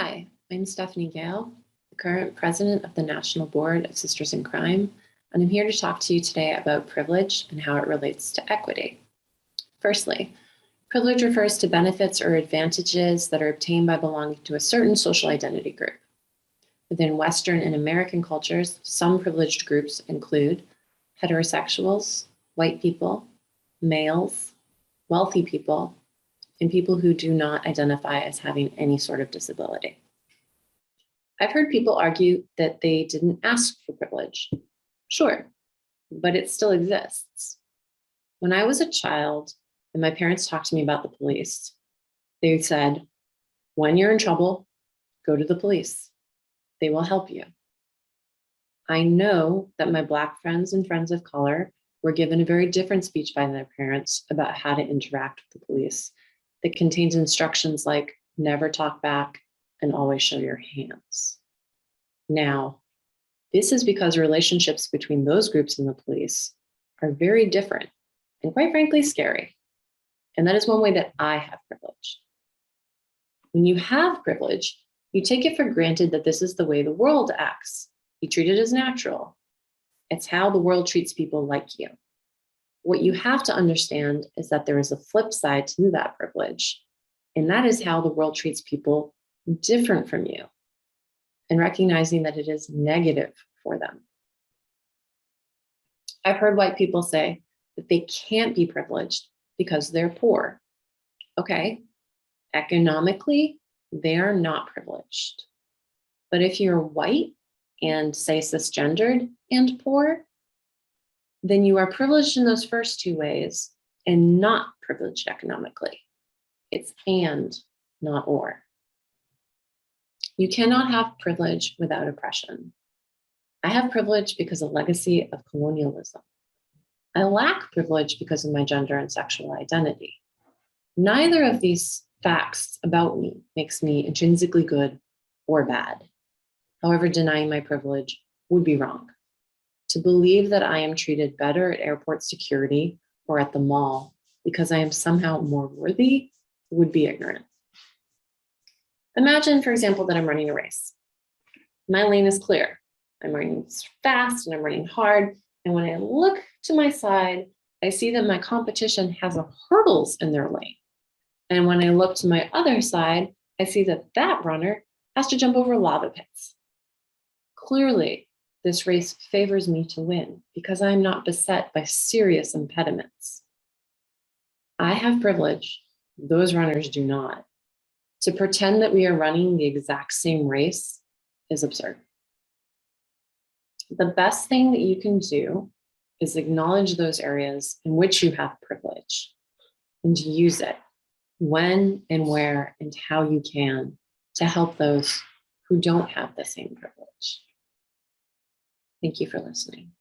Hi, I'm Stephanie Gayle, the current president of the National Board of Sisters in Crime, and I'm here to talk to you today about privilege and how it relates to equity. Firstly, privilege refers to benefits or advantages that are obtained by belonging to a certain social identity group. Within Western and American cultures, some privileged groups include heterosexuals, white people, males, wealthy people, and people who do not identify as having any sort of disability. I've heard people argue that they didn't ask for privilege. Sure, but it still exists. When I was a child and my parents talked to me about the police, they said, when you're in trouble, go to the police. They will help you. I know that my Black friends and friends of color were given a very different speech by their parents about how to interact with the police that contains instructions like never talk back and always show your hands. Now, this is because relationships between those groups and the police are very different and quite frankly scary. And that is one way that I have privilege. When you have privilege, you take it for granted that this is the way the world acts. You treat it as natural. It's how the world treats people like you. What you have to understand is that there is a flip side to that privilege, and that is how the world treats people different from you, and recognizing that it is negative for them. I've heard white people say that they can't be privileged because they're poor. Okay, economically, they are not privileged. But if you're white and say cisgendered and poor, then you are privileged in those first two ways and not privileged economically. It's and, not or. You cannot have privilege without oppression. I have privilege because of legacy of colonialism. I lack privilege because of my gender and sexual identity. Neither of these facts about me makes me intrinsically good or bad. However, denying my privilege would be wrong. To believe that I am treated better at airport security or at the mall because I am somehow more worthy would be ignorant. Imagine, for example, that I'm running a race. My lane is clear. I'm running fast and I'm running hard. And when I look to my side, I see that my competition has hurdles in their lane. And when I look to my other side, I see that that runner has to jump over lava pits. Clearly, this race favors me to win because I am not beset by serious impediments. I have privilege, those runners do not. To pretend that we are running the exact same race is absurd. The best thing that you can do is acknowledge those areas in which you have privilege and use it when and where and how you can to help those who don't have the same privilege. Thank you for listening.